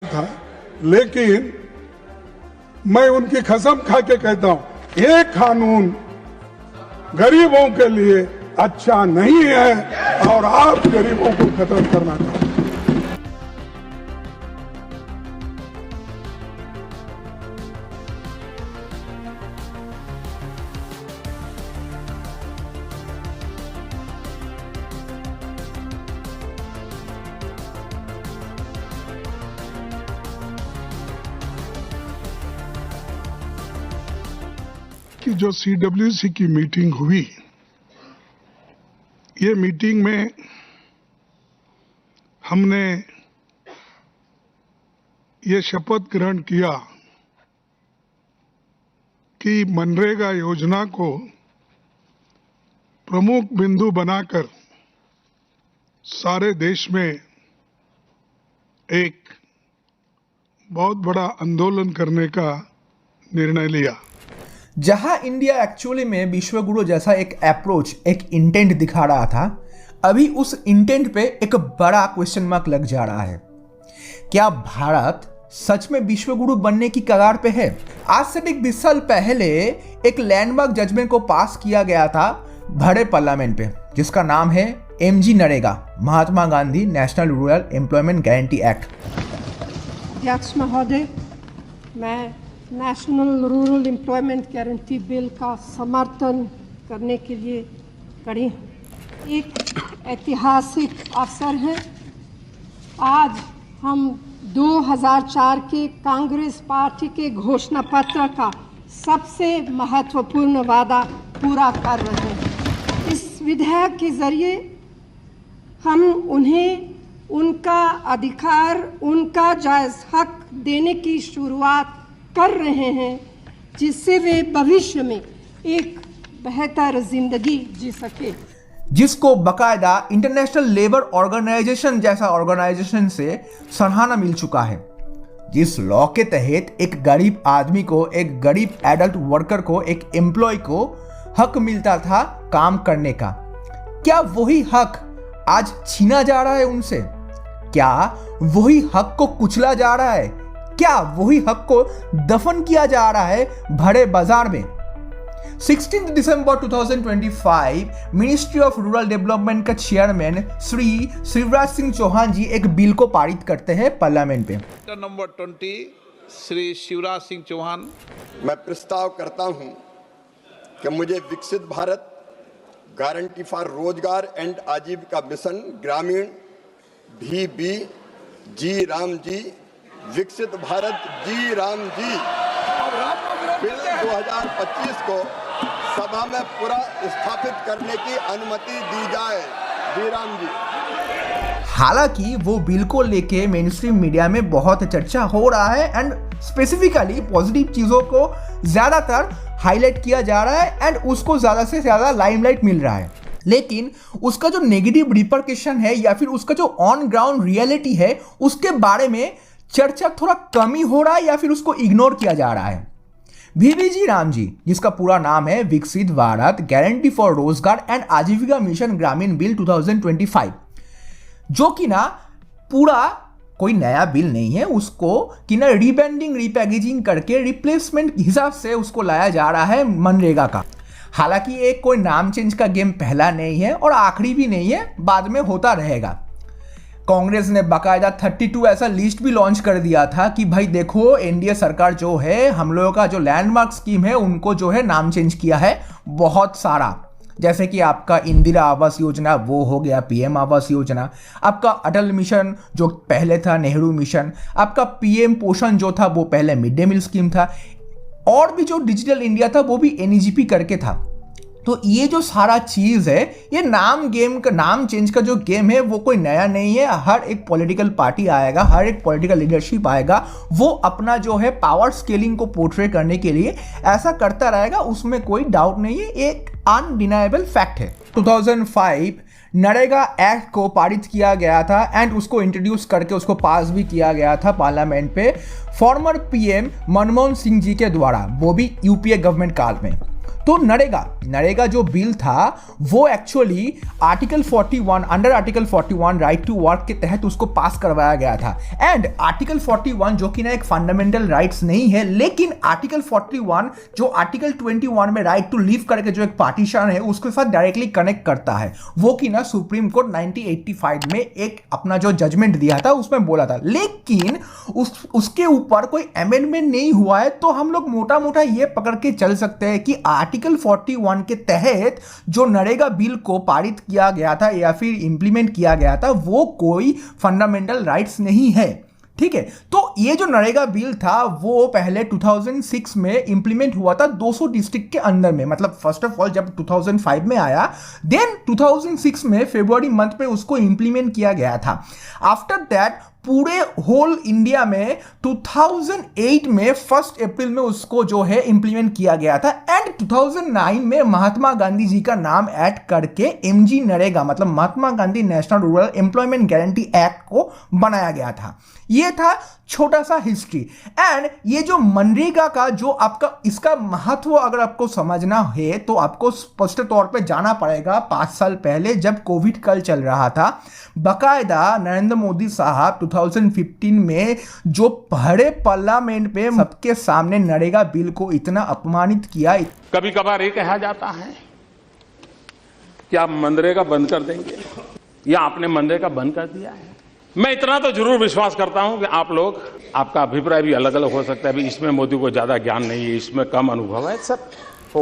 था, लेकिन मैं उनकी कसम खा के कहता हूं, ये कानून गरीबों के लिए अच्छा नहीं है और आप गरीबों को खत्म करना चाहते हैं। कि जो CWC की मीटिंग हुई, ये मीटिंग में हमने ये शपथ ग्रहण किया कि मनरेगा योजना को प्रमुख बिंदु बनाकर सारे देश में एक बहुत बड़ा आंदोलन करने का निर्णय लिया। जहां इंडिया एक्चुअली में विश्वगुरु जैसा एक अप्रोच, एक इंटेंट दिखा रहा था, अभी उस इंटेंट पे एक बड़ा क्वेश्चन मार्क लग जा रहा है। क्या भारत सच में विश्वगुरु बनने की कगार पे है? आज से ठीक 20 साल पहले एक लैंडमार्क जजमेंट को पास किया गया था बड़े पार्लियामेंट पे, जिसका नाम है MG NREGA, Mahatma Gandhi national rural employment guarantee act. अध्यक्ष महोदय, मैं national rural employment guarantee bill का समर्थन करने के लिए खड़ी हूँ। एक ऐतिहासिक अवसर है। आज हम 2004 के कांग्रेस पार्टी के घोषणा पत्र का सबसे महत्वपूर्ण वादा पूरा कर रहे हैं। इस विधेयक के जरिए हम उन्हें उनका अधिकार, उनका जायज़ हक देने की शुरुआत कर रहे हैं, जिससे वे भविष्य में एक बेहतर जिंदगी जी सके, जिसको बकायदा इंटरनेशनल लेबर ऑर्गेनाइजेशन जैसा ऑर्गेनाइजेशन से सराहना मिल चुका है। जिस लॉ के तहत एक गरीब आदमी को, एक गरीब एडल्ट वर्कर को, एक एम्प्लॉय को हक मिलता था काम करने का, क्या वही हक आज छीना जा रहा है उनसे? क्या वही हक को कुचला जा रहा है? क्या वही हक को दफन किया जा रहा है भरे बाजार में? 16 दिसंबर 2025 मिनिस्ट्री ऑफ रूरल डेवलपमेंट का चेयरमैन श्री शिवराज सिंह चौहान जी एक बिल को पारित करते हैं पार्लियामेंट पे। नंबर 20 श्री शिवराज सिंह चौहान। मैं प्रस्ताव करता हूं कि मुझे विकसित भारत गारंटी फॉर रोजगार एंड आजीविका मिशन ग्रामीण VB जी राम जी, विकसित भारत जी राम जी बिल 2025 को सभा में पूरा स्थापित करने की अनुमति दी जाए। जी राम जी। हालांकि वो बिल को लेके मेन स्ट्रीम मीडिया में बहुत चर्चा हो रहा है एंड स्पेसिफिकली पॉजिटिव चीजों को ज्यादातर हाईलाइट किया जा रहा है एंड उसको ज्यादा से ज्यादा लाइमलाइट मिल रहा है, लेकिन उसका जो नेगेटिव रिपरकशन है या फिर उसका जो ऑन ग्राउंड रियलिटी है, उसके बारे में चर्चा थोड़ा कम ही हो रहा है या फिर उसको इग्नोर किया जा रहा है। VB जी राम जी, जिसका पूरा नाम है विकसित भारत गारंटी फॉर रोजगार एंड आजीविका मिशन ग्रामीण बिल 2025, जो कि ना पूरा कोई नया बिल नहीं है, उसको कि ना रीब्रांडिंग, रीपैकेजिंग करके रिप्लेसमेंट हिसाब से उसको लाया जा रहा है मनरेगा का। हालांकि एक कोई नाम चेंज का गेम पहला नहीं है और आखिरी भी नहीं है, बाद में होता रहेगा। कांग्रेस ने बाकायदा 32 ऐसा लिस्ट भी लॉन्च कर दिया था कि भाई देखो, NDA सरकार जो है, हम लोगों का जो लैंडमार्क स्कीम है उनको जो है नाम चेंज किया है बहुत सारा, जैसे कि आपका इंदिरा आवास योजना वो हो गया PM आवास योजना, आपका अटल मिशन जो पहले था नेहरू मिशन, आपका PM पोषण जो था वो पहले मिड डे मील स्कीम था, और भी जो डिजिटल इंडिया था वो भी NEGP करके था। तो ये जो सारा चीज है, ये नाम चेंज का जो गेम है वो कोई नया नहीं है। हर एक पॉलिटिकल पार्टी आएगा, हर एक पॉलिटिकल लीडरशिप आएगा, वो अपना जो है पावर स्केलिंग को पोर्ट्रे करने के लिए ऐसा करता रहेगा, उसमें कोई डाउट नहीं है, एक अनडिनाइबल फैक्ट है। 2005 नरेगा एक्ट को पारित किया गया था एंड उसको इंट्रोड्यूस करके उसको पास भी किया गया था पार्लियामेंट पे फॉर्मर PM मनमोहन सिंह जी के द्वारा, वो भी UPA गवर्नमेंट काल में। तो नरेगा जो बिल था वो actually article 41 under article 41 right to work के तहत उसको पास करवाया गया था। एंड आर्टिकल 41 जो कि ना एक फंडामेंटल राइट्स नहीं है, लेकिन आर्टिकल 41 जो आर्टिकल 21 में राइट टू लिव करके जो एक पार्टीशन है उसके साथ डायरेक्टली कनेक्ट करता है। वो कि ना सुप्रीम कोर्ट 1985 में एक अपना जो जजमेंट दिया था उसमें बोला था, लेकिन उसके ऊपर कोई अमेंडमेंट नहीं हुआ है। तो हम लोग मोटा मोटा ये पकड़ के चल सकते हैं कि आर्टिकल 41 के तहत जो नरेगा बिल को पारित किया गया था या फिर इंप्लीमेंट किया गया था वो कोई फंडामेंटल राइट्स नहीं है। ठीक है, तो ये जो नरेगा बिल था वो पहले 2006 में इंप्लीमेंट हुआ था 200 डिस्ट्रिक्ट के अंदर में। मतलब फर्स्ट ऑफ ऑल जब 2005 में आया, देन 2006 में फरवरी मंथ में उसको इंप्लीमेंट किया गया था। आफ्टर दैट पूरे होल इंडिया में 2008 में 1 अप्रैल में उसको जो है इंप्लीमेंट किया गया था। एंड 2009 में महात्मा गांधी जी का नाम ऐड करके एमजी नरेगा मतलब Mahatma Gandhi national rural employment guarantee act को बनाया गया था। ये था छोटा सा हिस्ट्री। एंड ये जो मनरेगा का जो आपका इसका महत्व अगर आपको समझना है तो आपको स्पष्ट तौर पे जाना पड़ेगा 5 साल पहले जब कोविड काल चल रहा था। बकायदा नरेंद्र मोदी साहब 2015 में जो बड़े पार्लियामेंट पे सबके सामने नरेगा बिल को इतना अपमानित किया। कभी कभार ये कहा जाता है कि आप मनरेगा बंद कर देंगे या आपने मनरेगा बंद कर दिया है। मैं इतना तो जरूर विश्वास करता हूं कि आप लोग, आपका अभिप्राय भी अलग अलग हो सकता है, अभी इसमें मोदी को ज्यादा ज्ञान नहीं है, इसमें कम अनुभव है। सब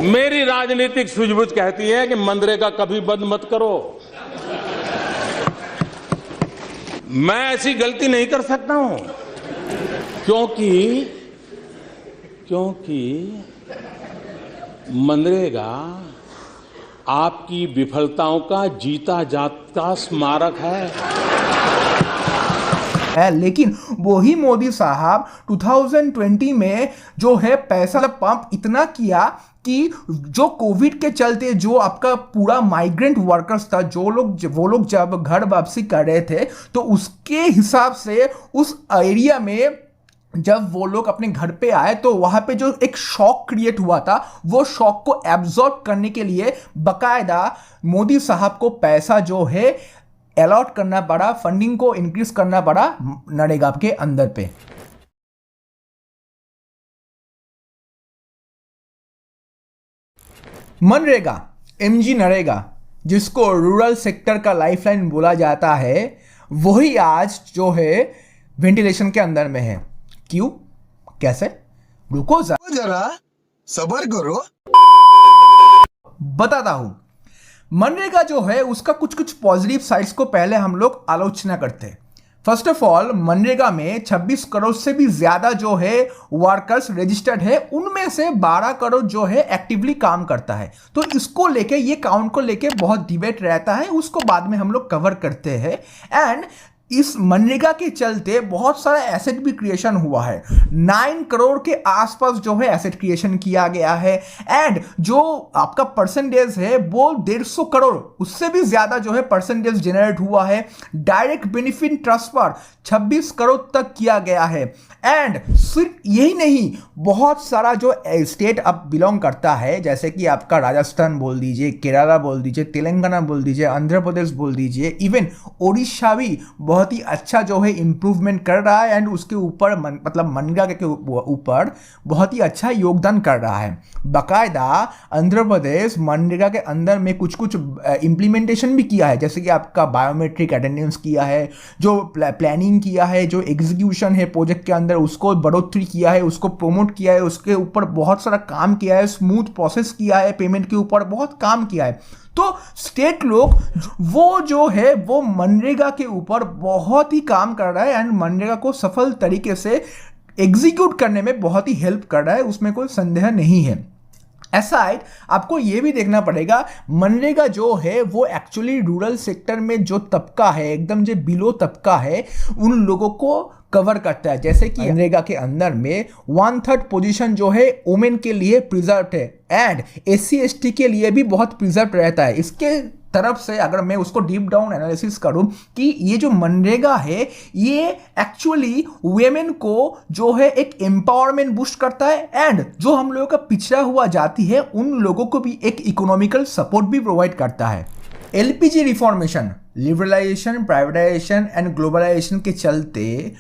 मेरी राजनीतिक सूझबूझ कहती है कि मनरेगा कभी बंद मत करो। मैं ऐसी गलती नहीं कर सकता हूं क्योंकि मनरेगा आपकी विफलताओं का जीता जागता स्मारक है। लेकिन वही मोदी साहब 2020 में जो है पैसा पंप इतना किया कि जो कोविड के चलते जो आपका पूरा माइग्रेंट वर्कर्स था, वो लोग जब घर वापसी कर रहे थे तो उसके हिसाब से उस एरिया में जब वो लोग अपने घर पे आए तो वहां पे जो एक शॉक क्रिएट हुआ था वो शॉक को एब्जॉर्ब करने के लिए बकायदा मोदी साहब को पैसा जो है अलॉट करना पड़ा, फंडिंग को इंक्रीज करना पड़ा नरेगा के अंदर पे। मनरेगा, एमजी नरेगा, जिसको रूरल सेक्टर का लाइफलाइन बोला जाता है, वही आज जो है वेंटिलेशन के अंदर में है। क्यों, कैसे? रुको जरा सब्र करो, बताता हूं। मनरेगा जो है उसका कुछ पॉजिटिव साइड्स को पहले हम लोग आलोचना करते हैं। फर्स्ट ऑफ ऑल, मनरेगा में 26 करोड़ से भी ज्यादा जो है वर्कर्स रजिस्टर्ड है, उनमें से 12 करोड़ जो है एक्टिवली काम करता है। तो इसको लेके, ये काउंट को लेके बहुत डिबेट रहता है, उसको बाद में हम लोग कवर करते हैं। एंड इस मनरेगा के चलते बहुत सारा एसेट भी क्रिएशन हुआ है। 9 करोड़ के आसपास जो है एसेट क्रिएशन किया गया है। एंड जो आपका परसेंटेज है वो 150 करोड़, उससे भी ज्यादा जो है परसेंटेज जनरेट हुआ है। डायरेक्ट बेनिफिट ट्रांसफर 26 करोड़ तक किया गया है। एंड सिर्फ यही नहीं, बहुत सारा जो स्टेट अब बिलोंग करता है, जैसे कि आपका राजस्थान बोल दीजिए, केरला बोल दीजिए, तेलंगाना बोल दीजिए, आंध्र प्रदेश बोल दीजिए, इवन ओडिशा भी बहुत ही अच्छा जो है इंप्रूवमेंट कर रहा है। एंड उसके ऊपर मतलब मनरेगा के ऊपर बहुत ही अच्छा योगदान कर रहा है। बाकायदा आंध्र प्रदेश मनरेगा के अंदर में कुछ इंप्लीमेंटेशन भी किया है, जैसे कि आपका बायोमेट्रिक अटेंडेंस किया है, जो प्लानिंग किया है, जो एग्जीक्यूशन है प्रोजेक्ट के अंदर उसको बढ़ोतरी किया है, उसको प्रमोट किया है, उसके ऊपर बहुत सारा काम किया है, स्मूथ प्रोसेस किया है, पेमेंट के ऊपर बहुत काम किया है। तो स्टेट लोग वो जो है वो मनरेगा के ऊपर बहुत ही काम कर रहा है एंड मनरेगा को सफल तरीके से एग्जीक्यूट करने में बहुत ही हेल्प कर रहा है, उसमें कोई संदेह नहीं है। एसाइड आपको ये भी देखना पड़ेगा, मनरेगा जो है वो एक्चुअली रूरल सेक्टर में जो तबका है, एकदम जो बिलो तबका है, उन लोगों को कवर करता है। जैसे कि मनरेगा के अंदर में 1/3 पोजीशन जो है वुमेन के लिए प्रिजर्व है एंड SC/ST के लिए भी बहुत प्रिजर्व रहता है। इसके तरफ से अगर मैं उसको डीप डाउन एनालिसिस करूं कि ये जो मनरेगा है ये एक्चुअली वेमेन को जो है एक एम्पावरमेंट बूस्ट करता है एंड जो हम लोगों का पिछड़ा हुआ जाति है उन लोगों को भी एक इकोनॉमिकल सपोर्ट भी प्रोवाइड करता है। LPG reformation, liberalization, privatization and globalization के चलते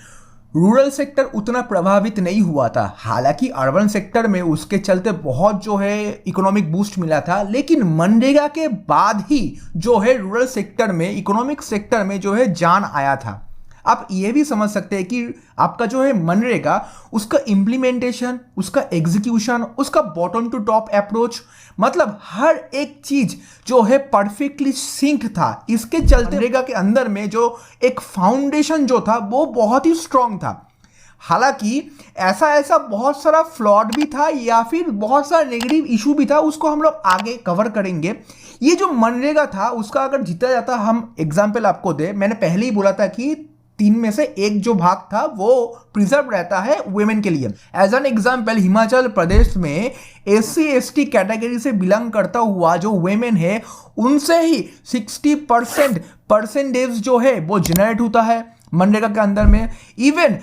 रूरल सेक्टर उतना प्रभावित नहीं हुआ था। हालांकि अर्बन सेक्टर में उसके चलते बहुत जो है इकोनॉमिक बूस्ट मिला था, लेकिन मनरेगा के बाद ही जो है रूरल सेक्टर में, इकोनॉमिक सेक्टर में जो है जान आया था। आप ये भी समझ सकते हैं कि आपका जो है मनरेगा, उसका इम्प्लीमेंटेशन, उसका एग्जीक्यूशन, उसका बॉटम टू टॉप अप्रोच, मतलब हर एक चीज जो है परफेक्टली सिंक था। इसके चलते मनरेगा के अंदर में जो एक फाउंडेशन जो था वो बहुत ही स्ट्रांग था। हालांकि ऐसा बहुत सारा फ्लॉड भी था या फिर बहुत सारा नेगेटिव इशू भी था, उसको हम लोग आगे कवर करेंगे। ये जो मनरेगा था उसका अगर जीता जाता, हम एग्जाम्पल आपको दे, मैंने पहले ही बोला था कि 3 में से 1 जो भाग था वो प्रिजर्व रहता है वुमेन के लिए। As an example, Himachal Pradesh में SC/ST कैटेगरी से बिलोंग करता हुआ जो वुमेन है उनसे ही 60% परसेंटेज जो है वो जनरेट होता है मनरेगा के अंदर में। इवन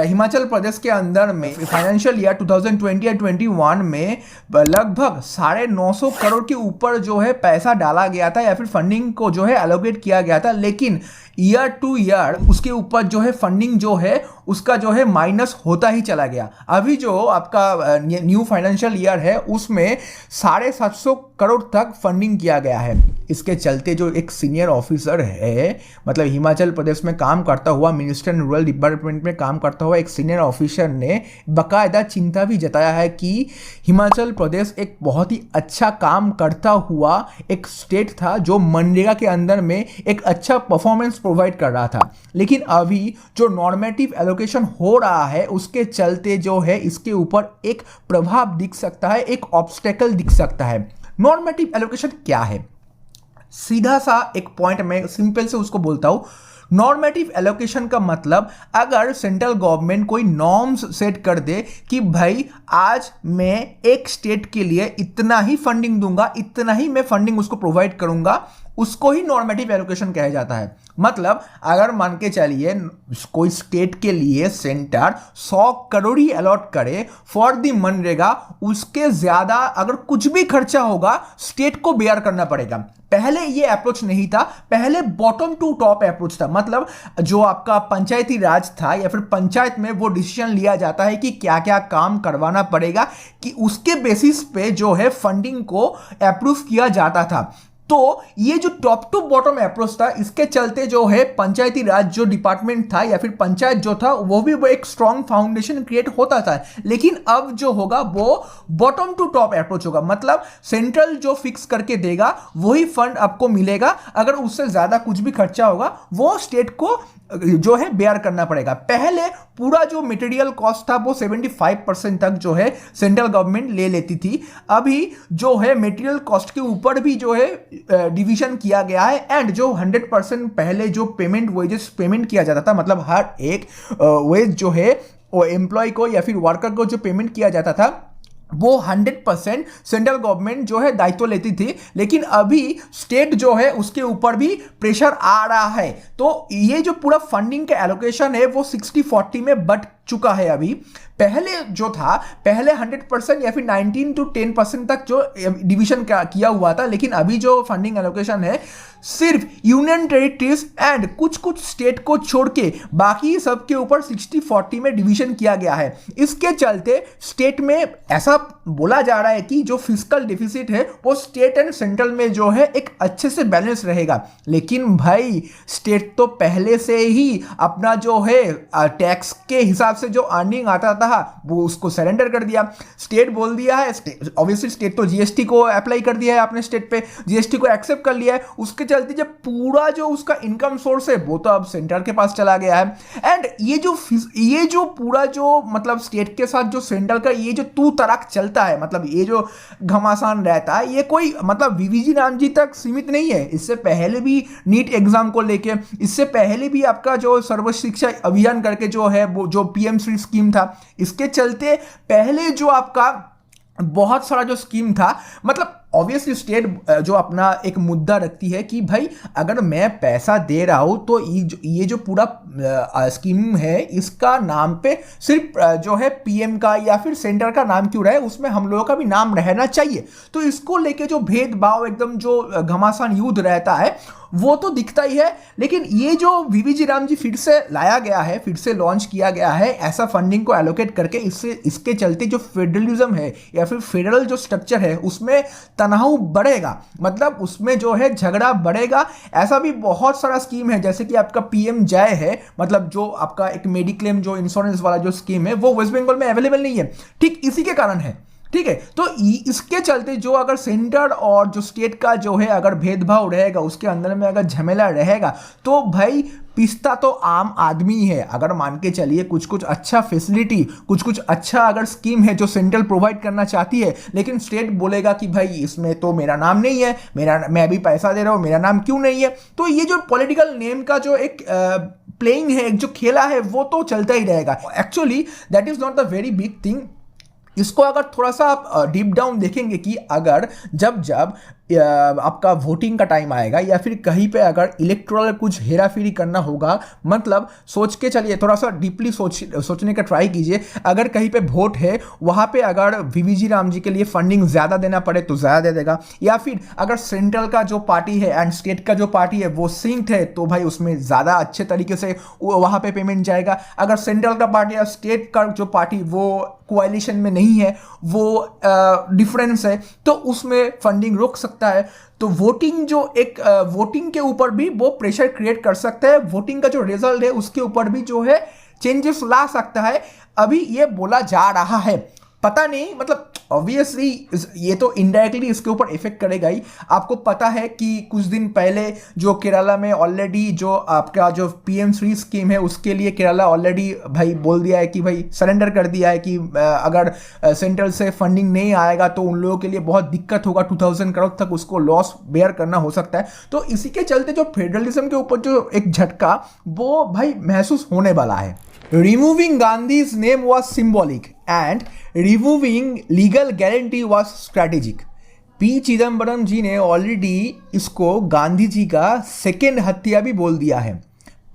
हिमाचल प्रदेश के अंदर में फाइनेंशियल ईयर 2020 या 21 में लगभग 950 करोड़ के ऊपर जो है पैसा डाला गया था या फिर फंडिंग को जो है एलोकेट किया गया था, लेकिन ईयर टू ईयर उसके ऊपर जो है फंडिंग जो है उसका जो है माइनस होता ही चला गया। अभी जो आपका न्यू फाइनेंशियल ईयर है उसमें 750 करोड़ तक फंडिंग किया गया है। इसके चलते जो एक सीनियर ऑफिसर है, मतलब हिमाचल प्रदेश में काम करता हुआ, मिनिस्टर रूरल डिपार्टमेंट में काम करता हुआ एक सीनियर ऑफिसर ने बाकायदा चिंता भी जताया है कि हिमाचल प्रदेश एक बहुत ही अच्छा काम करता हुआ एक स्टेट था जो मनरेगा के अंदर में एक अच्छा परफॉर्मेंस प्रोवाइड कर रहा था, लेकिन अभी जो नॉर्मेटिव एलोकेशन हो रहा है उसके चलते जो है इसके ऊपर एक प्रभाव दिख सकता है, एक ऑब्स्टेकल दिख सकता है। नॉर्मेटिव एलोकेशन क्या है? सीधा सा एक पॉइंट में सिंपल से उसको बोलता हूं। नॉर्मेटिव एलोकेशन का मतलब, अगर सेंट्रल गवर्नमेंट कोई नॉर्म्स सेट कर दे कि भाई आज मैं एक स्टेट के लिए इतना ही फंडिंग दूंगा, इतना ही मैं फंडिंग उसको प्रोवाइड करूंगा, उसको ही नॉर्मेटिव एलोकेशन कहा जाता है। मतलब अगर मान के चलिए कोई स्टेट के लिए सेंटर 100 करोड़ ही अलॉट करे फॉर दी मनरेगा, उसके ज्यादा अगर कुछ भी खर्चा होगा स्टेट को बेयर करना पड़ेगा। पहले ये अप्रोच नहीं था, पहले बॉटम टू टॉप अप्रोच था। मतलब जो आपका पंचायती राज था या फिर पंचायत में वो डिसीजन लिया जाता है कि क्या क्या काम करवाना पड़ेगा, कि उसके बेसिस पे जो है फंडिंग को अप्रूव किया जाता था। तो ये जो टॉप टू बॉटम अप्रोच था, इसके चलते जो है पंचायती राज जो डिपार्टमेंट था या फिर पंचायत जो था वो भी वो एक स्ट्रॉन्ग फाउंडेशन क्रिएट होता था। लेकिन अब जो होगा वो बॉटम टू टॉप अप्रोच होगा। मतलब सेंट्रल जो फिक्स करके देगा वही फंड आपको मिलेगा, अगर उससे ज्यादा कुछ भी खर्चा होगा वो स्टेट को जो है बेयर करना पड़ेगा। पहले पूरा जो मटेरियल कॉस्ट था वो 75% तक जो है सेंट्रल गवर्नमेंट ले लेती थी। अभी जो है मटेरियल कॉस्ट के ऊपर भी जो है डिवीजन किया गया है एंड जो 100% पहले जो पेमेंट वेजेस पेमेंट किया जाता था, मतलब हर एक वेज जो है वो एम्प्लॉय को या फिर वर्कर को जो पेमेंट किया जाता था वो 100% सेंट्रल गवर्नमेंट जो है दायित्व लेती थी। लेकिन अभी स्टेट जो है उसके ऊपर भी प्रेशर आ रहा है। तो ये जो पूरा फंडिंग का एलोकेशन है वो 60-40 में बढ़ चुका है। अभी पहले जो था, पहले 100% या फिर 19 to 10% तक जो डिवीजन किया हुआ था, लेकिन अभी जो फंडिंग एलोकेशन है सिर्फ यूनियन टेरिटरीज एंड कुछ कुछ स्टेट को छोड़ के बाकी सब के ऊपर 60-40 में डिवीजन किया गया है। इसके चलते स्टेट में ऐसा बोला जा रहा है कि जो फिस्कल डिफिसिट है वो स्टेट एंड सेंट्रल में जो है एक अच्छे से बैलेंस रहेगा। लेकिन भाई स्टेट तो पहले से ही अपना जो है टैक्स के हिसाब से जो अर्निंग आता था वो उसको सरेंडर कर दिया। स्टेट बोल दिया है, ऑब्वियसली स्टेट तो जीएसटी को अप्लाई कर दिया है आपने, स्टेट पे जीएसटी को एक्सेप्ट कर लिया है, उसके चलते जब पूरा जो उसका इनकम सोर्स है वो तो अब सेंटर के पास चला गया है। एंड ये जो पूरा जो मतलब स्टेट के साथ जो सेंट्रल का ये जो तू तड़ाक चलता है, मतलब ये जो घमासान रहता है, ये कोई मतलब वीवीजी रामजी तक सीमित नहीं है। इससे पहले भी नीट एग्जाम को लेके, इससे पहले भी आपका जो सर्व शिक्षा अभियान करके जो है वो जो पीएम श्री स्कीम था, इसके चलते पहले जो आपका बहुत सारा जो स्कीम था, मतलब ऑब्वियसली स्टेट जो अपना एक मुद्दा रखती है कि भाई अगर मैं पैसा दे रहा हूं तो ये जो पूरा स्कीम है इसका नाम पे सिर्फ जो है पीएम का या फिर सेंटर का नाम क्यों रहे, उसमें हम लोगों का भी नाम रहना चाहिए। तो इसको लेके जो भेदभाव एकदम जो घमासान युद्ध रहता है वो तो दिखता ही है। लेकिन ये जो वीवीजी रामजी फिर से लाया गया है, फिर से लॉन्च किया गया है ऐसा फंडिंग को एलोकेट करके, इसके चलते जो फेडरलिज्म है या फिर फेडरल जो स्ट्रक्चर है उसमें तनाव बढ़ेगा, मतलब उसमें जो है झगड़ा बढ़ेगा। ऐसा भी बहुत सारा स्कीम है, जैसे कि आपका पीएम जय है, मतलब जो आपका एक मेडिक्लेम जो इंश्योरेंस वाला जो स्कीम है वो वेस्ट बंगाल में अवेलेबल नहीं है, ठीक इसी के कारण है। ठीक है, तो इसके चलते जो अगर सेंटर और जो स्टेट का जो है अगर भेदभाव रहेगा, उसके अंदर में अगर झमेला रहेगा, तो भाई पिसता तो आम आदमी है। अगर मान के चलिए कुछ अच्छा फैसिलिटी, कुछ अच्छा अगर स्कीम है जो सेंट्रल प्रोवाइड करना चाहती है, लेकिन स्टेट बोलेगा कि भाई इसमें तो मेरा नाम नहीं है, मैं भी पैसा दे रहा हूँ, मेरा नाम क्यों नहीं है। तो ये जो पॉलिटिकल नेम का जो एक प्लेइंग है, जो खेला है, वो तो चलता ही रहेगा। Actually that is not the very big thing. इसको अगर थोड़ा सा आप डीप डाउन देखेंगे कि अगर जब आपका वोटिंग का टाइम आएगा या फिर कहीं पे अगर इलेक्टोरल कुछ हेरा फेरी करना होगा, मतलब सोच के चलिए, थोड़ा सा डीपली सोचने का ट्राई कीजिए। अगर कहीं पे वोट है, वहाँ पे अगर वीवीजी रामजी के लिए फंडिंग ज़्यादा देना पड़े तो ज़्यादा दे देगा, या फिर अगर सेंट्रल का जो पार्टी है एंड स्टेट का जो पार्टी है वो सिंक्ड है तो भाई उसमें ज़्यादा अच्छे तरीके से वहाँ पे पेमेंट जाएगा। अगर सेंट्रल का पार्टी या स्टेट का जो पार्टी वो कोalition में नहीं है, वो डिफरेंस है, तो उसमें फंडिंग रोक सकता है। तो वोटिंग जो एक वोटिंग के ऊपर भी वो प्रेशर क्रिएट कर सकता है, वोटिंग का जो रिजल्ट है उसके ऊपर भी जो है चेंजेस ला सकता है। अभी ये बोला जा रहा है, पता नहीं, मतलब ऑब्वियसली ये तो इनडायरेक्टली इसके ऊपर इफेक्ट करेगा ही। आपको पता है कि कुछ दिन पहले जो केरला में ऑलरेडी जो आपका जो पीएम श्री स्कीम है उसके लिए केरला ऑलरेडी भाई बोल दिया है कि भाई सरेंडर कर दिया है कि अगर सेंट्रल से फंडिंग नहीं आएगा तो उन लोगों के लिए बहुत दिक्कत होगा, 2000 करोड़ तक उसको लॉस बेयर करना हो सकता है। तो इसी के चलते जो फेडरलिज्म के ऊपर जो एक झटका वो भाई महसूस होने वाला है। Removing Gandhi's name was symbolic and removing legal guarantee was strategic. P Chidambaram ji ने ऑलरेडी इसको गांधी जी का सेकेंड हत्या भी बोल दिया है।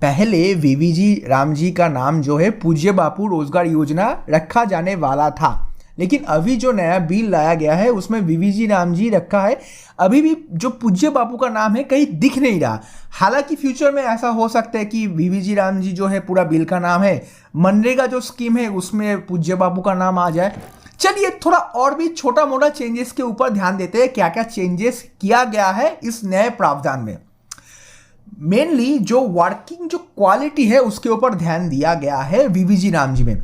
पहले वीवीजी रामजी का नाम जो है पूज्य बापू रोजगार योजना रखा जाने वाला था, लेकिन अभी जो नया बिल लाया गया है उसमें वीवीजी रामजी रखा है। अभी भी जो पूज्य बापू का नाम है कहीं दिख नहीं रहा। हालांकि फ्यूचर में ऐसा हो सकता है कि वीवीजी रामजी जो है पूरा बिल का नाम है, मनरेगा जो स्कीम है उसमें पूज्य बापू का नाम आ जाए। चलिए थोड़ा और भी छोटा मोटा चेंजेस के ऊपर ध्यान देते हैं, क्या क्या चेंजेस किया गया है इस नए प्रावधान में। मेनली जो वर्किंग जो क्वालिटी है उसके ऊपर ध्यान दिया गया है वीवीजी रामजी में।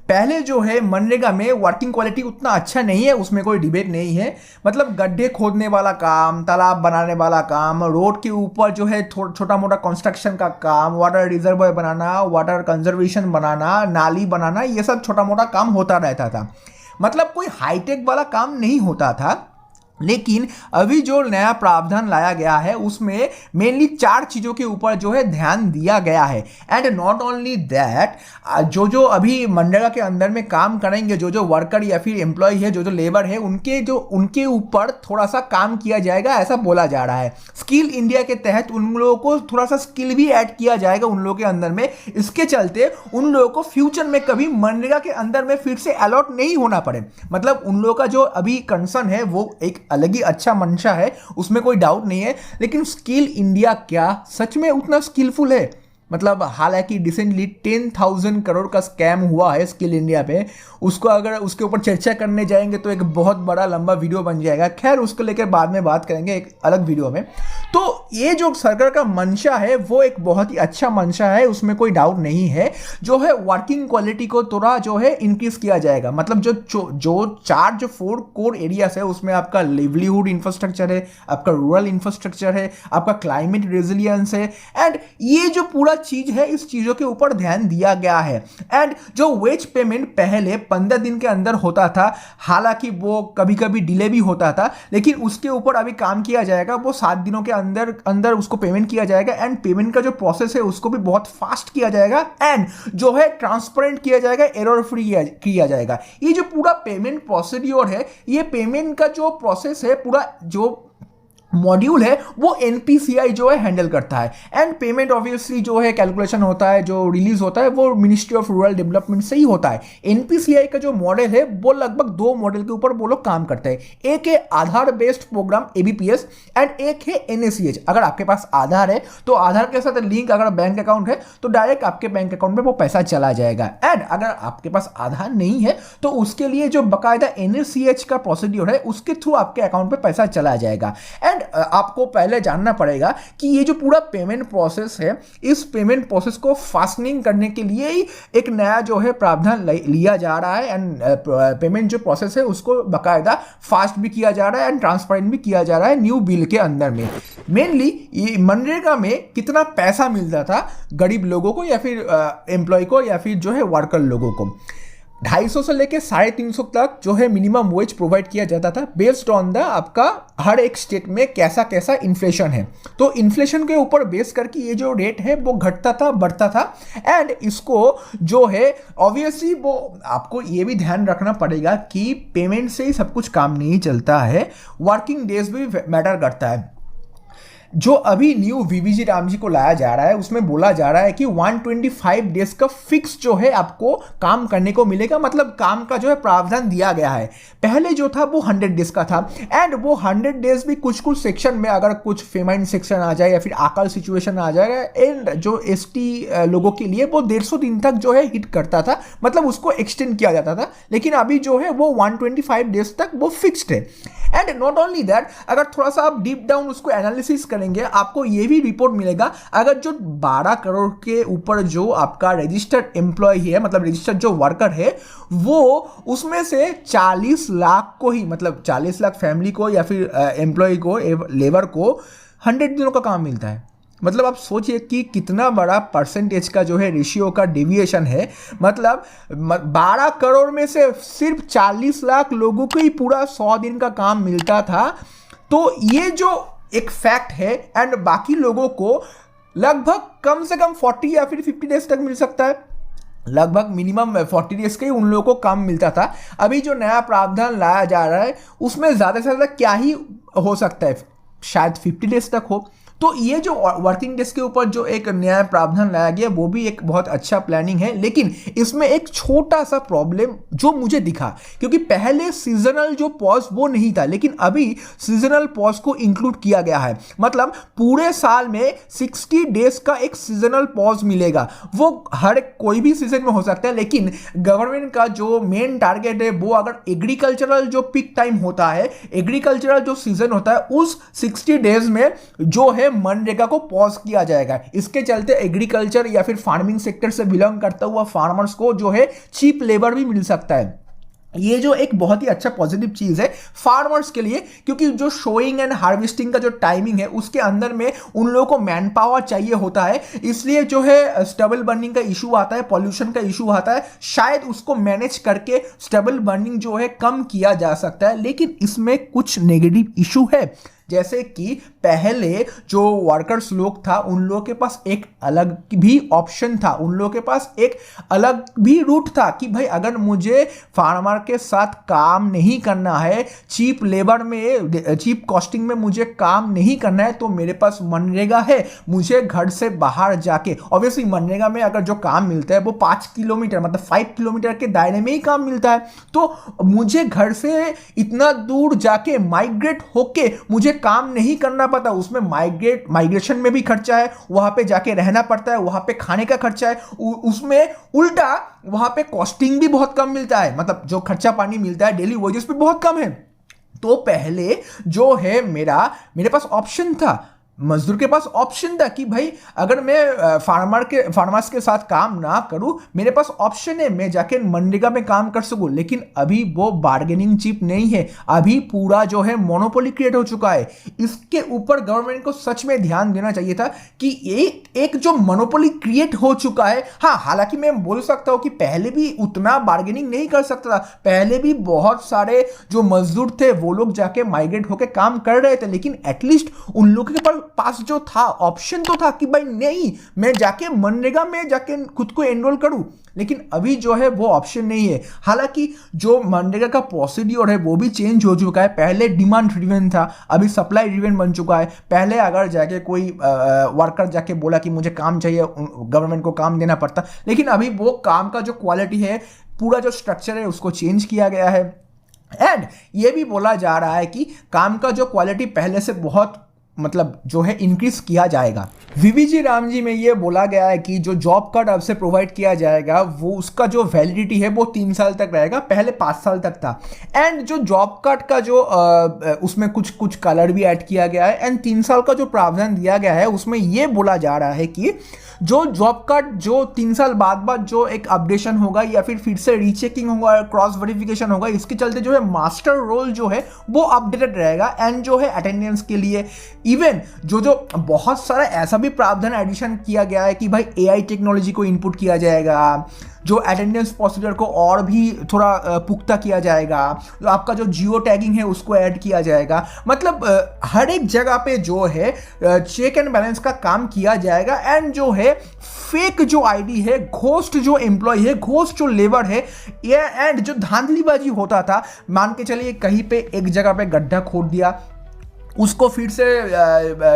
पहले जो है मनरेगा में वर्किंग क्वालिटी उतना अच्छा नहीं है, उसमें कोई डिबेट नहीं है। मतलब गड्ढे खोदने वाला काम, तालाब बनाने वाला काम, रोड के ऊपर जो है छोटा मोटा कंस्ट्रक्शन का काम, वाटर रिजर्वायर बनाना, वाटर कंजर्वेशन बनाना, नाली बनाना, ये सब छोटा मोटा काम होता रहता था। मतलब कोई हाईटेक वाला काम नहीं होता था। लेकिन अभी जो नया प्रावधान लाया गया है उसमें मेनली 4 चीज़ों के ऊपर जो है ध्यान दिया गया है। एंड नॉट ओनली दैट, जो अभी मनरेगा के अंदर में काम करेंगे, जो वर्कर या फिर एम्प्लॉय है, जो लेबर है, उनके ऊपर थोड़ा सा काम किया जाएगा, ऐसा बोला जा रहा है। स्किल इंडिया के तहत उन लोगों को थोड़ा सा स्किल भी ऐड किया जाएगा उन लोगों के अंदर में। इसके चलते उन लोगों को फ्यूचर में कभी मनरेगा के अंदर में फिर से अलॉट नहीं होना पड़े। मतलब उन लोगों का जो अभी कंसर्न है वो एक अलग ही अच्छा मंशा है, उसमें कोई डाउट नहीं है। लेकिन स्किल इंडिया क्या सच में उतना स्किलफुल है? मतलब हालांकि रिसेंटली 10,000 करोड़ का स्कैम हुआ है स्किल इंडिया पे, उसको अगर उसके ऊपर चर्चा करने जाएंगे तो एक बहुत बड़ा लंबा वीडियो बन जाएगा। खैर उसको लेकर बाद में बात करेंगे एक अलग वीडियो में। तो ये जो सरकार का मंशा है वो एक बहुत ही अच्छा मंशा है, उसमें कोई डाउट नहीं है। जो है वर्किंग क्वालिटी को थोड़ा जो है इंक्रीज किया जाएगा। मतलब जो 4 कोर एरियाज है उसमें आपका लिवलीहुड इंफ्रास्ट्रक्चर है, आपका रूरल इंफ्रास्ट्रक्चर है, आपका क्लाइमेट रेजिलियंस है, एंड ये जो पूरा चीज है इस चीजों के ऊपर ध्यान दिया गया है। एंड जो वेज पेमेंट पहले 15 दिन के अंदर होता था, हालांकि वो कभी कभी डिले भी होता था, लेकिन उसके ऊपर अभी काम किया जाएगा। वो 7 दिनों के अंदर अंदर उसको पेमेंट किया जाएगा एंड पेमेंट का जो प्रोसेस है उसको भी बहुत फास्ट किया जाएगा एंड जो है ट्रांसपेरेंट किया जाएगा, एरर फ्री किया जाएगा। ये जो पूरा पेमेंट प्रोसीड्योर है, ये पेमेंट का जो प्रोसेस है, पूरा जो मॉड्यूल है वो एनपीसीआई जो है हैंडल करता है। एंड पेमेंट ऑब्वियसली जो है कैलकुलेशन होता है, जो रिलीज होता है वो मिनिस्ट्री ऑफ रूरल डेवलपमेंट से ही होता है। एनपीसीआई का जो मॉडल है वो लगभग 2 मॉडल के ऊपर वो लोग काम करते हैं। एक है आधार बेस्ड प्रोग्राम एबीपीएस एंड एक है एनएसीएच। अगर आपके पास आधार है तो आधार के साथ लिंक अगर बैंक अकाउंट है तो डायरेक्ट आपके बैंक अकाउंट में वो पैसा चला जाएगा। एंड अगर आपके पास आधार नहीं है तो उसके लिए जो बाकायदा एनएसीएच का प्रोसीड्योर है उसके थ्रू आपके अकाउंट में पैसा चला जाएगा। एंड आपको पहले जानना पड़ेगा कि ये जो पूरा पेमेंट प्रोसेस है, इस पेमेंट प्रोसेस को फास्टनिंग करने के लिए ही एक नया जो है प्रावधान लिया जा रहा है। एंड पेमेंट जो प्रोसेस है उसको बाकायदा फास्ट भी किया जा रहा है एंड ट्रांसपेरेंट भी किया जा रहा है न्यू बिल के अंदर में। मेनली ये मनरेगा में कितना पैसा मिलता था गरीब लोगों को या फिर एम्प्लॉय को या फिर जो है वर्कर लोगों को, 250 से लेके 350 तक जो है मिनिमम वेज प्रोवाइड किया जाता था बेस्ड ऑन द आपका हर एक स्टेट में कैसा कैसा इन्फ्लेशन है। तो इन्फ्लेशन के ऊपर बेस करके ये जो रेट है वो घटता था, बढ़ता था। एंड इसको जो है ऑब्वियसली वो आपको ये भी ध्यान रखना पड़ेगा कि पेमेंट से ही सब कुछ काम नहीं चलता है, वर्किंग डेज भी मैटर करता है। जो अभी न्यू वीवीजी रामजी को लाया जा रहा है उसमें बोला जा रहा है कि 125 डेज का फिक्स जो है आपको काम करने को मिलेगा, मतलब काम का जो है प्रावधान दिया गया है। पहले जो था वो 100 डेज का था एंड वो 100 डेज भी कुछ कुछ सेक्शन में अगर कुछ फेमाइन सेक्शन आ जाए या फिर अकाल सिचुएशन आ जाएगा एंड जो एसटी लोगों के लिए वो 150 दिन तक जो है हिट करता था, मतलब उसको एक्सटेंड किया जाता था। लेकिन अभी जो है वो 125 डेज तक वो फिक्स्ड है। एंड नॉट ओनली दैट, अगर थोड़ा सा आप डीप डाउन उसको एनालिसिस करेंगे आपको ये भी रिपोर्ट मिलेगा, अगर जो 12 करोड़ के ऊपर जो आपका रजिस्टर्ड एम्प्लॉय है, मतलब रजिस्टर्ड जो वर्कर है, वो उसमें से 40 लाख को ही, मतलब 40 लाख फैमिली को या फिर एम्प्लॉय को, लेबर को 100 दिनों का काम मिलता है। मतलब आप सोचिए कि कितना बड़ा परसेंटेज का जो है रेशियो का डेविएशन है। मतलब 12 करोड़ में से सिर्फ 40 लाख लोगों को ही पूरा 100 दिन का काम मिलता था। तो ये जो एक फैक्ट है एंड बाकी लोगों को लगभग कम से कम 40 या फिर 50 डेज तक मिल सकता है। लगभग मिनिमम 40 डेज का ही उन लोगों को काम मिलता था। अभी जो नया प्रावधान लाया जा रहा है उसमें ज़्यादा से ज़्यादा क्या ही हो सकता है, शायद 50 डेज तक हो। तो ये जो वर्किंग डेज के ऊपर जो एक नया प्रावधान लाया गया वो भी एक बहुत अच्छा प्लानिंग है। लेकिन इसमें एक छोटा सा प्रॉब्लम जो मुझे दिखा, क्योंकि पहले सीजनल जो पॉज वो नहीं था, लेकिन अभी सीजनल पॉज को इंक्लूड किया गया है। मतलब पूरे साल में 60 डेज का एक सीजनल पॉज मिलेगा। वो हर कोई भी सीजन में हो सकता है, लेकिन गवर्नमेंट का जो मेन टारगेट है वो अगर एग्रीकल्चरल जो पीक टाइम होता है, एग्रीकल्चरल जो सीजन होता है, उस 60 डेज में जो है मनरेगा को पॉज किया जाएगा। इसके चलते एग्रीकल्चर या फिर फार्मिंग सेक्टर से बिलोंग करता हुआ फार्मर्स को जो है चीप लेबर भी मिल सकता है। ये जो एक बहुत ही अच्छा पॉजिटिव चीज़ है फार्मर्स के लिए, क्योंकि जो शोइंग एंड हार्वेस्टिंग का जो टाइमिंग है उसके अंदर में उन लोगों को मैन पावर चाहिए होता है, इसलिए जो है स्टबल बर्निंग का इशू आता है, पॉल्यूशन का इशू आता है। शायद उसको मैनेज करके स्टबल बर्निंग जो है कम किया जा सकता है। लेकिन इसमें कुछ नेगेटिव इशू है, जैसे कि पहले जो वर्कर्स लोग था उन लोगों के पास एक अलग भी ऑप्शन था, उन लोगों के पास एक अलग भी रूट था कि भाई अगर मुझे फार्मर के साथ काम नहीं करना है, चीप लेबर में, चीप कॉस्टिंग में मुझे काम नहीं करना है, तो मेरे पास मनरेगा है। मुझे घर से बाहर जाके, ऑब्वियसली मनरेगा में अगर जो काम मिलता है वो 5 किलोमीटर मतलब 5 किलोमीटर के दायरे में ही काम मिलता है, तो मुझे घर से इतना दूर जाके माइग्रेट होके मुझे काम नहीं करना पड़ता, उसमें माइग्रेशन में भी खर्चा है, वहां पे जाके रहना पड़ता है, वहां पे खाने का खर्चा है, उसमें उल्टा वहां पे कॉस्टिंग भी बहुत कम मिलता है, मतलब जो खर्चा पानी मिलता है डेली वेजेस पे बहुत कम है। तो पहले जो है मेरे पास ऑप्शन था, मजदूर के पास ऑप्शन था कि भाई अगर मैं फार्मर्स के साथ काम ना करूं, मेरे पास ऑप्शन है मैं जाके मनरेगा में काम कर सकूं। लेकिन अभी वो बार्गेनिंग चिप नहीं है, अभी पूरा जो है मोनोपोली क्रिएट हो चुका है। इसके ऊपर गवर्नमेंट को सच में ध्यान देना चाहिए था कि एक जो मोनोपोली क्रिएट हो चुका है। हाँ, हालांकि मैं बोल सकता हूं कि पहले भी उतना बार्गेनिंग नहीं कर सकता था, पहले भी बहुत सारे जो मजदूर थे वो लोग जाके माइग्रेट होकर काम कर रहे थे, लेकिन एटलीस्ट उन लोगों के पास जो था ऑप्शन तो था कि भाई नहीं, मैं जाके मनरेगा में जाके खुद को एनरोल करूं। लेकिन अभी जो है वो ऑप्शन नहीं है। हालांकि जो मनरेगा का प्रोसीड्योर है वो भी चेंज हो चुका है, पहले डिमांड ड्रिवन था, अभी सप्लाई ड्रिवन बन चुका है। पहले अगर जाके कोई वर्कर जाके बोला कि मुझे काम चाहिए, गवर्नमेंट को काम देना पड़ता, लेकिन अभी वो काम का जो क्वालिटी है, पूरा जो स्ट्रक्चर है उसको चेंज किया गया है। एंड ये भी बोला जा रहा है कि काम का जो क्वालिटी पहले से बहुत मतलब जो है इंक्रीज किया जाएगा। वीवीजी रामजी में ये बोला गया है कि जो जॉब कार्ड अब से प्रोवाइड किया जाएगा वो उसका जो वैलिडिटी है वो 3 साल तक रहेगा, पहले 5 साल तक था। एंड जो जॉब कार्ड का जो उसमें कुछ कलर भी ऐड किया गया है। एंड 3 साल का जो प्रावधान दिया गया है उसमें ये बोला जा रहा है कि जो जॉब कार्ड जो 3 साल बाद जो एक अपडेशन होगा या फिर से रीचेकिंग होगा, क्रॉस वेरिफिकेशन होगा, इसके चलते जो है मास्टर रोल जो है वो अपडेटेड रहेगा। एंड जो है अटेंडेंस के लिए इवन जो बहुत सारा ऐसा भी प्रावधान एडिशन किया गया है कि भाई एआई टेक्नोलॉजी को इनपुट किया जाएगा, जो अटेंडेंस प्रोसीजर को और भी थोड़ा पुख्ता किया जाएगा, जो आपका जो जियो टैगिंग है उसको ऐड किया जाएगा। मतलब हर एक जगह पे जो है चेक एंड बैलेंस का काम किया जाएगा। एंड जो है फेक जो आईडी है, घोस्ट जो एम्प्लॉय है, घोस्ट जो लेबर है, ये एंड जो धांधलीबाजी होता था, मान के चलिए कहीं पे एक जगह पे गड्ढा खोद दिया, उसको फिर से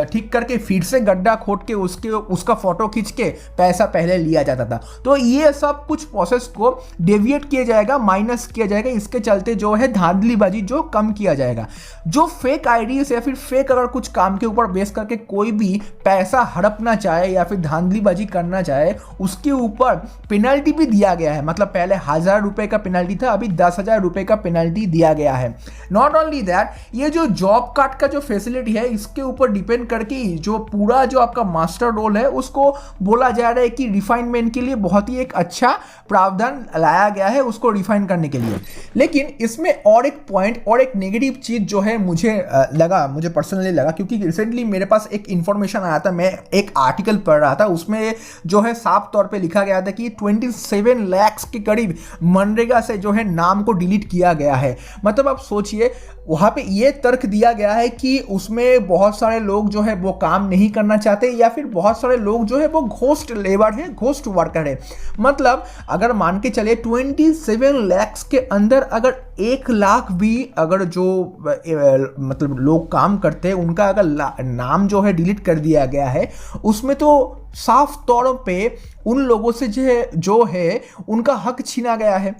ठीक करके फिर से गड्ढा खोद के उसका फोटो खींच के पैसा पहले लिया जाता था। तो ये सब कुछ प्रोसेस को डेविएट किया जाएगा, माइनस किया जाएगा। इसके चलते जो है धांधलीबाजी जो कम किया जाएगा। जो फेक आईडीज या फिर फेक अगर कुछ काम के ऊपर बेस करके कोई भी पैसा हड़पना चाहे या फिर धांधलीबाजी करना चाहे, उसके ऊपर पेनल्टी भी दिया गया है। मतलब पहले 1000 रुपये का पेनल्टी था, अभी 10,000 रुपये का पेनल्टी दिया गया है। नॉट ओनली दैट, ये जो जॉब कार्ड का जो फैसिलिटी है इसके ऊपर डिपेंड करके जो पूरा जो आपका मास्टर रोल है उसको बोला जा रहा है कि रिफाइनमेंट के लिए बहुत ही एक अच्छा प्रावधान लाया गया है उसको रिफाइन करने के लिए। लेकिन इसमें और एक पॉइंट और एक नेगेटिव चीज जो है मुझे पर्सनली लगा, क्योंकि रिसेंटली मेरे पास एक इंफॉर्मेशन आया था, मैं एक आर्टिकल पढ़ रहा था, उसमें जो है साफ तौर पे लिखा गया था कि 27 लाख के करीब मनरेगा से जो है नाम को डिलीट किया गया है। मतलब आप सोचिए, वहां पे ये तर्क दिया गया है कि उसमें बहुत सारे लोग जो है वो काम नहीं करना चाहते या फिर बहुत सारे लोग जो है वो घोस्ट लेबर है, घोस्ट वर्कर है। मतलब अगर मान के चले 27 लाख के अंदर अगर 1 लाख भी अगर जो मतलब लोग काम करते हैं उनका अगर नाम जो है डिलीट कर दिया गया है, उसमें तो साफ तौर पे उन लोगों से जो है उनका हक छीना गया है।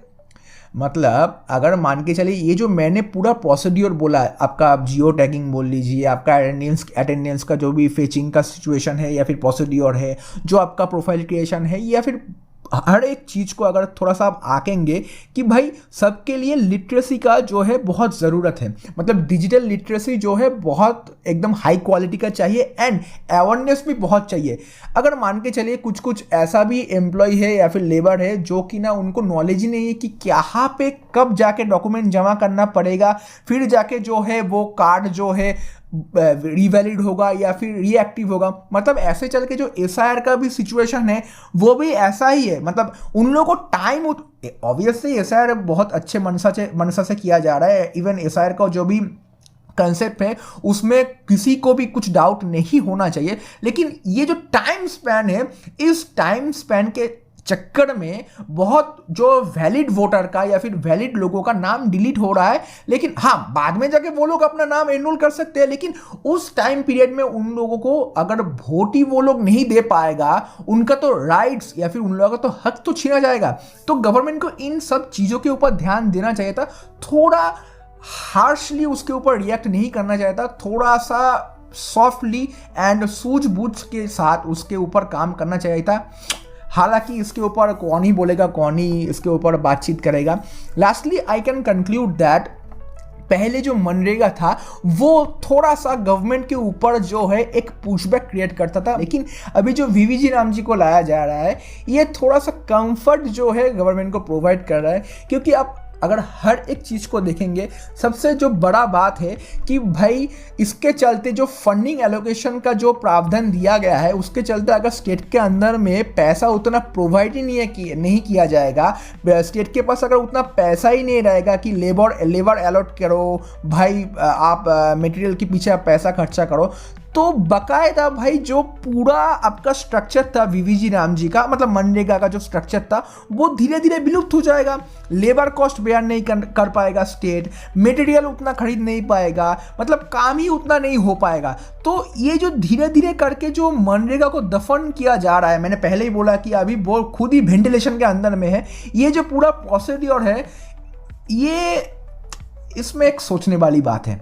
मतलब अगर मान के चलिए ये जो मैंने पूरा प्रोसीड्योर बोला है, आपका आप जियो टैगिंग बोल लीजिए, आपका अटेंडेंस का जो भी फेचिंग का सिचुएशन है या फिर प्रोसीड्योर है, जो आपका प्रोफाइल क्रिएशन है, या फिर हर एक चीज़ को अगर थोड़ा सा आप आकेंगे कि भाई सबके लिए लिटरेसी का जो है बहुत ज़रूरत है। मतलब डिजिटल लिटरेसी जो है बहुत एकदम हाई क्वालिटी का चाहिए एंड अवेयरनेस भी बहुत चाहिए। अगर मान के चलिए कुछ ऐसा भी एम्प्लॉय है या फिर लेबर है जो कि ना उनको नॉलेज ही नहीं है कि कहाँ पे कब जाके डॉक्यूमेंट जमा करना पड़ेगा, फिर जाके जो है वो कार्ड जो है रिवैलिड होगा या फिर रीएक्टिव होगा। मतलब ऐसे चल के जो एसआईआर का भी सिचुएशन है वो भी ऐसा ही है। मतलब उन लोगों को टाइम, ऑब्वियसली एसआईआर बहुत अच्छे मनसा से किया जा रहा है। इवन एसआईआर का जो भी कंसेप्ट है उसमें किसी को भी कुछ डाउट नहीं होना चाहिए, लेकिन ये जो टाइम स्पैन है, इस टाइम स्पैन के चक्कर में बहुत जो वैलिड वोटर का या फिर वैलिड लोगों का नाम डिलीट हो रहा है। लेकिन हाँ, बाद में जाके वो लोग अपना नाम एनरोल कर सकते हैं, लेकिन उस टाइम पीरियड में उन लोगों को अगर वोट ही वो लोग नहीं दे पाएगा, उनका तो राइट्स या फिर उन लोगों का तो हक तो छीना जाएगा। तो गवर्नमेंट को इन सब चीज़ों के ऊपर ध्यान देना चाहिए था, थोड़ा हार्शली उसके ऊपर रिएक्ट नहीं करना चाहिए था, थोड़ा सा सॉफ्टली एंड सूझबूझ के साथ उसके ऊपर काम करना चाहिए था। हालांकि इसके ऊपर कौन ही बोलेगा, कौन ही इसके ऊपर बातचीत करेगा। Lastly I can conclude that पहले जो मनरेगा था वो थोड़ा सा गवर्नमेंट के ऊपर जो है एक पुशबैक क्रिएट करता था, लेकिन अभी जो वीवीजी राम जी को लाया जा रहा है ये थोड़ा सा कंफर्ट जो है गवर्नमेंट को प्रोवाइड कर रहा है। क्योंकि आप अगर हर एक चीज़ को देखेंगे, सबसे जो बड़ा बात है कि भाई इसके चलते जो फंडिंग एलोकेशन का जो प्रावधान दिया गया है उसके चलते अगर स्टेट के अंदर में पैसा उतना प्रोवाइड ही नहीं किया जाएगा, स्टेट के पास अगर उतना पैसा ही नहीं रहेगा कि लेबर अलॉट करो भाई, आप मटेरियल के पीछे आप पैसा खर्चा करो, तो बकायदा भाई जो पूरा आपका स्ट्रक्चर था वीवीजी राम जी का, मतलब मनरेगा का जो स्ट्रक्चर था वो धीरे धीरे विलुप्त हो जाएगा। लेबर कॉस्ट बेयर नहीं कर पाएगा स्टेट, मटेरियल उतना खरीद नहीं पाएगा, मतलब काम ही उतना नहीं हो पाएगा। तो ये जो धीरे धीरे करके जो मनरेगा को दफन किया जा रहा है, मैंने पहले ही बोला कि अभी वो खुद ही वेंटिलेशन के अंदर में है, ये जो पूरा प्रोसीड्योर है ये इसमें एक सोचने वाली बात है।